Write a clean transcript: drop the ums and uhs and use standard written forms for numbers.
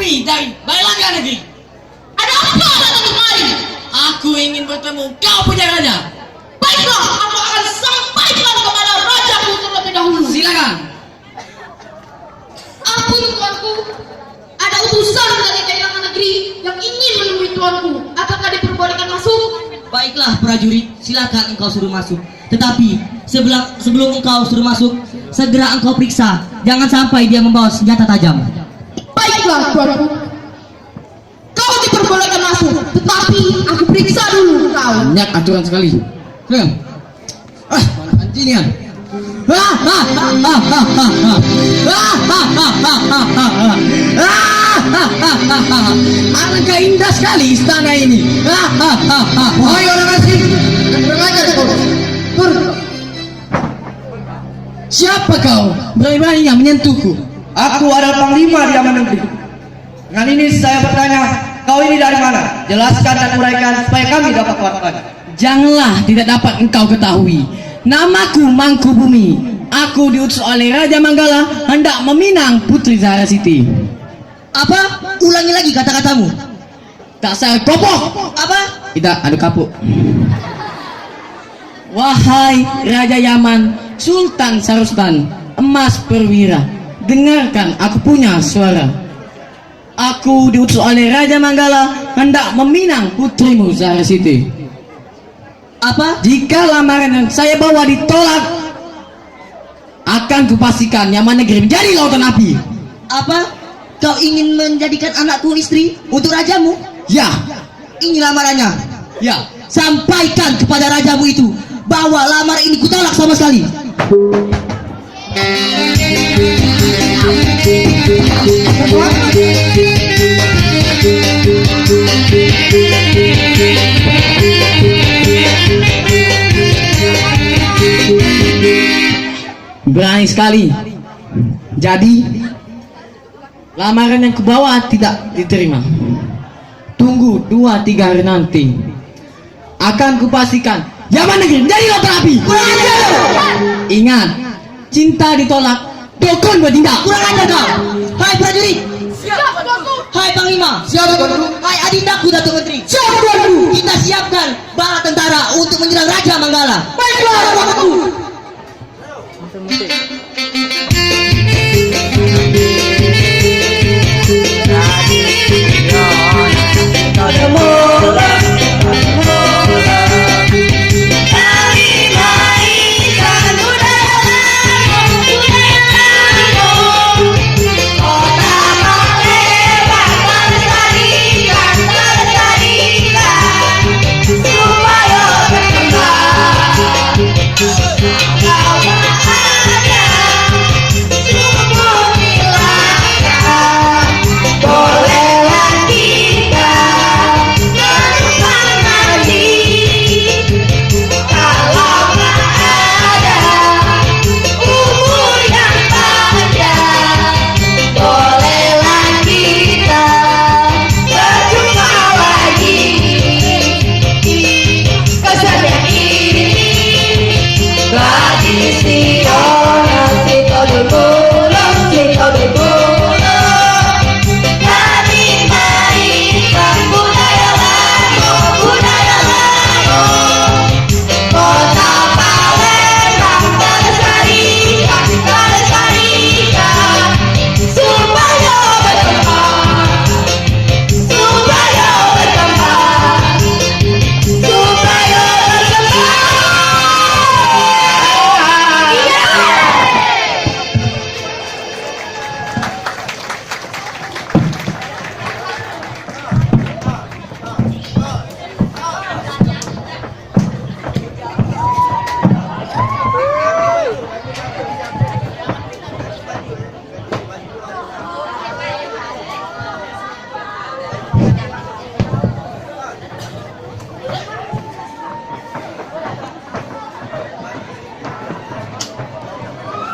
bumi dari Bailanga negeri. Ada apa datang kemari? Aku ingin bertemu kau punya raja. Baiklah, aku akan sampaikan kepada rajaku terlebih dahulu. Silakan. Ampun tuanku, ada utusan dari Bailanga negeri yang ingin menemui tuanku. Apakah diperbolehkan masuk? Baiklah prajurit, silakan engkau suruh masuk. Tetapi sebelum engkau suruh masuk, segera engkau periksa. Jangan sampai dia membawa senjata tajam. Baiklah tuanku. Kau diperbolehkan masuk, tetapi aku periksa dulu kau. Banyak aturan sekali. Silakan. Mana anjingnya? Alangkah indah sekali istana ini. Wahai orang asing, kurang ajar kau. Siapa kau? Berani-beraninya menyentuhku. Aku adalah panglima di Aman Negeri. Dengan ini saya bertanya, kau ini dari mana? Jelaskan dan uraikan supaya kami dapat waspada. Janganlah tidak dapat engkau ketahui. Namaku Mangku Bumi. Aku diutus oleh Raja Manggala hendak meminang Putri Zarasiti. Apa? Ulangi lagi kata-katamu. Tak saya kopok. Apa? Tidak, ada kapuk. Wahai Raja Yaman, Sultan Sarustan, Emas Perwira, dengarkan aku punya suara. Aku diutus oleh Raja Manggala hendak meminang putrimu Zarasiti. Apa? Jika lamaran yang saya bawa ditolak, akan kupastikan Yaman negeri menjadi lautan api. Apa? Kau ingin menjadikan anakku istri untuk rajamu? Ya, Ini lamarannya. ya. Sampaikan kepada rajamu itu bahwa lamar ini kutolak sama sekali. Berani sekali. Jadi lamaran yang kubawa tidak diterima. Tunggu 2-3 hari nanti, akan kupastikan Yaman negeri menjadi lautan api. Ingat, cinta ditolak, dukun bertindak. Kurang ajar kau. Hai prajurit. Siap tuanku. Hai panglima. Siapa tuanku? Hai adindaku Datuk Menteri. Siapa tuanku? Kita siapkan bala tentara untuk menyerang Raja Manggala. Baiklah tuanku.